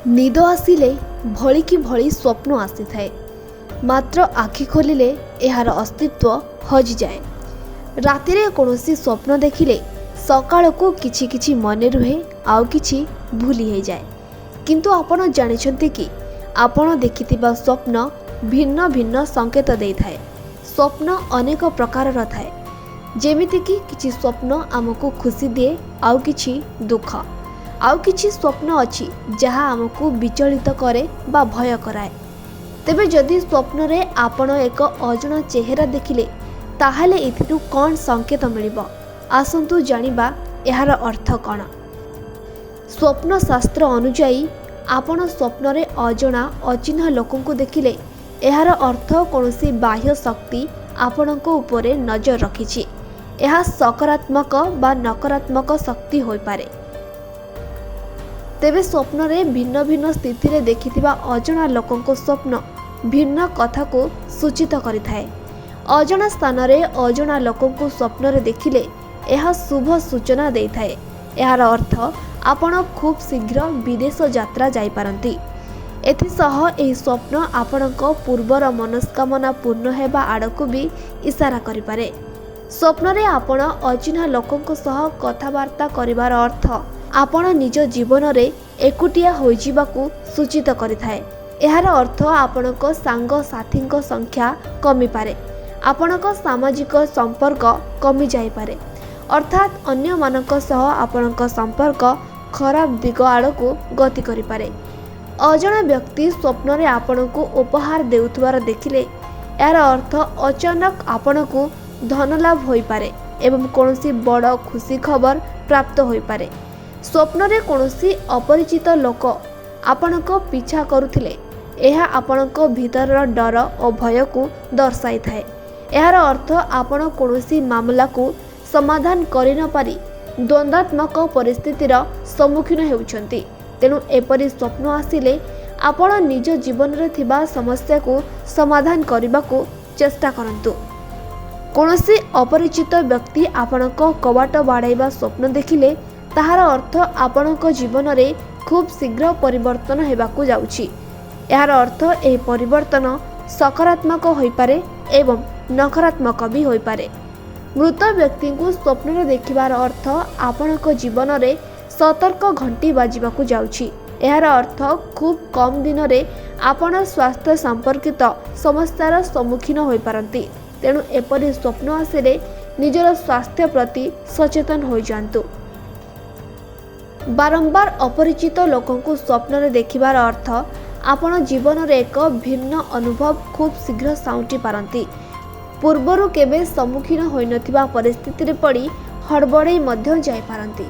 निद आसिले भली कि भली स्वप्न आसी थाए, मात्र आखि खोलिले एहार अस्तित्व हजि जाए। रातिरे कोनोसी स्वप्न देखिले सकाळ को किछि किछि मने रुहे आउ किछि भूली हे जाए। किंतु आपण जानिछन्ति कि आपण देखिथिबा स्वप्न भिन्न भिन्न संकेत देई थाए। स्वप्न अनेक प्रकारर थाए, जेमिति कि किछि स्वप्न आमको खुशी दिए आउ किछि दुख, आउ किछि स्वप्न अछि जहा आमको विचलित करे बा भय कराए। तेबे जदि स्वप्न रे आपण एक अजଣା चेहरा देखिले ताहाले इथिरु कोन संकेत मिलिबो? आसंतु जानिबा एहार अर्थ कोन। स्वप्न शास्त्र अनुसायी आपण स्वप्न रे अजଣା अचिन्ह लोकंकु देखिले एहार अर्थ कोनोसी बाह्य शक्ति आपणको उपरे नजर रखिछि। एहा सकारात्मक बा नकारात्मक शक्ति होई पारे। तेबे स्वप्न रे भिन्न भिन्न स्थिति रे देखिथिबा अजଣା लोकंको स्वप्न भिन्न कथा को सूचित करिथाए। अजଣା स्थान रे अजଣା लोकंको स्वप्न रे देखिले एहा शुभ सूचना देइथाए। एहार अर्थ आपण खूब शीघ्र विदेश यात्रा जाई पारंती। एथिसह एही स्वप्न आपणको पूर्वर मनस्कामना पूर्ण हेबा आडको भी इशारा करि पारे। स्वप्न रे आपण अचिन्ह लोकंको सह कथावार्ता करिवार अर्थ आपण निज जीवन रे एकुटिया होई जिबाकू सूचित करिथाए। एहार अर्थ आपणको सांग साथीको संख्या कमी पारे, आपणको सामाजिक संपर्क कमी जाई पारे, अर्थात अन्य मानक सह आपणको संपर्क खराब दिग आड़को गति करि पारे। अजଣା व्यक्ति स्वप्न रे आपणको उपहार देउथवार देखिले यार अर्थ अचानक आपणको धन लाभ होई पारे एवं कोनोसी बड़ खुशी खबर प्राप्त होई पारे। स्वप्न रे कोनोसी अपरिचित लोक आपणको पीछा करुथिले एहा आपणको भीतर डर और भय को दर्शाई थाए। एहार अर्थ आपण कोनोसी मामला को समाधान करि न पारि द्वंद्वात्मक परिस्थितिर सम्मुखीन हेउछन्ति। तेणु एपरि स्वप्न आसिले आपण निज जीवन रे थिबा समस्या को समाधान करबाकू चेष्टा करंतु। कोनोसी अपरिचित व्यक्ति आपणको कवाट बाड़ाइबा स्वप्न देखिले ताहार अर्थ आपणको जीवन रे खूब शीघ्र परिवर्तन हेबाकू जाउछि। एहार अर्थ एही परिवर्तन सकारात्मक होई पारे एवं नकारात्मक भी होई पारे। मृत व्यक्ति को स्वप्न रे देखिबार अर्थ आपणको जीवन रे सतर्क घंटी बाजिबाकू जाउछि। एहार अर्थ खूब कम दिन रे आपण स्वास्थ्य संपर्कित समस्यार सम्मुखीन होई पारंती। तेणु एपरि स्वप्न आसिले निजर स्वास्थ्य प्रति सचेतन होई जांतु। बारंबार अपरिचित लोकंकु स्वप्न रे देखिबार अर्थ आपण जीवन रे एक भिन्न अनुभव खूब शीघ्र साउंटी पारंती। पूर्वरु केबे सम्मुखीन होई नथिबा परिस्थिति रे पड़ी हड़बड़े मध्य जाई पारंती।